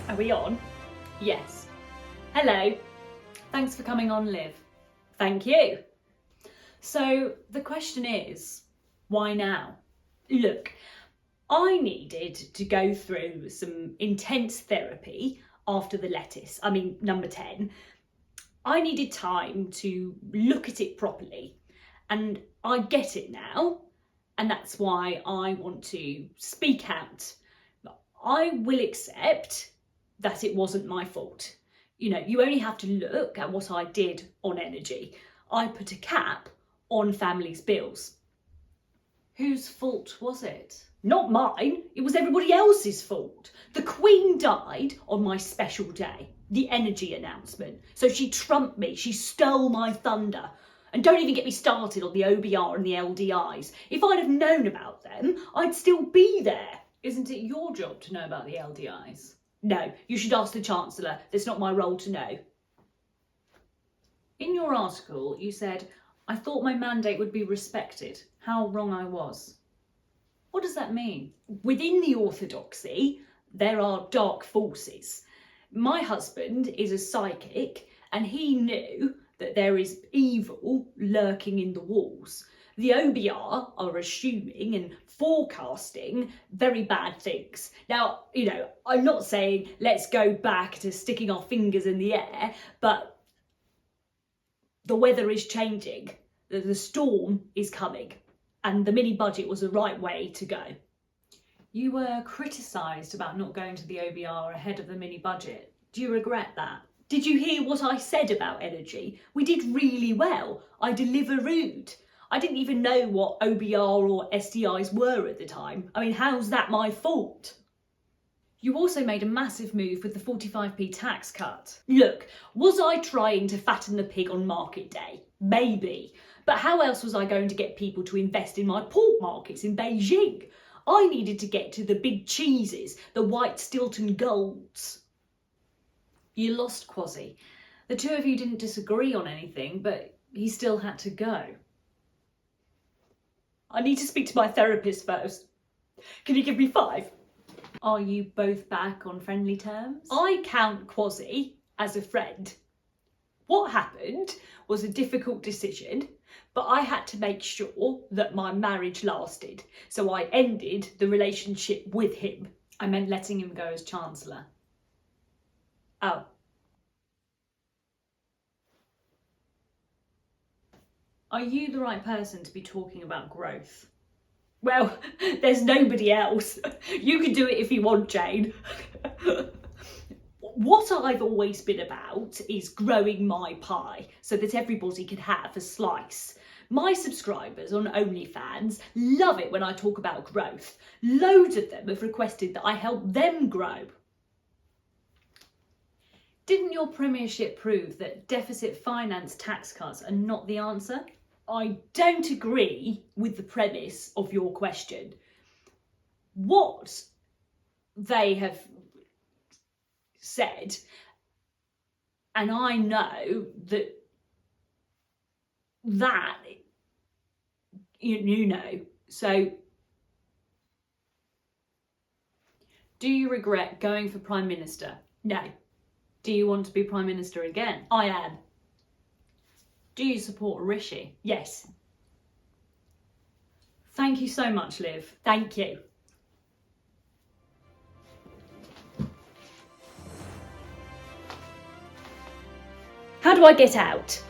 Are we on? Yes. Hello. Thanks for coming on, Liv. Thank you. So the question is, why now? Look, I needed to go through some intense therapy after the lettuce, number 10. I needed time to look at it properly, and I get it now, and that's why I want to speak out. I will accept that it wasn't my fault. You know, you only have to look at what I did on energy. I put a cap on families' bills. Whose fault was it? Not mine, it was everybody else's fault. The Queen died on my special day, the energy announcement. So she trumped me, she stole my thunder. And don't even get me started on the OBR and the LDIs. If I'd have known about them, I'd still be there. Isn't it your job to know about the LDIs? No, you should ask the Chancellor. That's not my role to know. In your article, you said, I thought my mandate would be respected. How wrong I was. What does that mean? Within the orthodoxy, there are dark forces. My husband is a psychic, and he knew that there is evil lurking in the walls. The OBR are assuming and forecasting very bad things. Now, I'm not saying let's go back to sticking our fingers in the air, but the weather is changing. The storm is coming, and the mini budget was the right way to go. You were criticised about not going to the OBR ahead of the mini budget. Do you regret that? Did you hear what I said about energy? We did really well. I delivered. I didn't even know what OBR or SDIs were at the time. How's that my fault? You also made a massive move with the 45p tax cut. Look, was I trying to fatten the pig on market day? Maybe. But how else was I going to get people to invest in my pork markets in Beijing? I needed to get to the big cheeses, the white Stilton Golds. You lost Quasi. The two of you didn't disagree on anything, but he still had to go. I need to speak to my therapist first. Can you give me 5? Are you both back on friendly terms? I count Quasi as a friend. What happened was a difficult decision, but I had to make sure that my marriage lasted, so I ended the relationship with him. I meant letting him go as Chancellor. Oh. Are you the right person to be talking about growth? Well, there's nobody else. You can do it if you want, Jane. What I've always been about is growing my pie so that everybody can have a slice. My subscribers on OnlyFans love it when I talk about growth. Loads of them have requested that I help them grow. Didn't your premiership prove that deficit finance tax cuts are not the answer? I don't agree with the premise of your question. What they have said, and I know that you know. So, do you regret going for Prime Minister? No. Do you want to be Prime Minister again? I am. Do you support Rishi? Yes. Thank you so much, Liv. Thank you. How do I get out?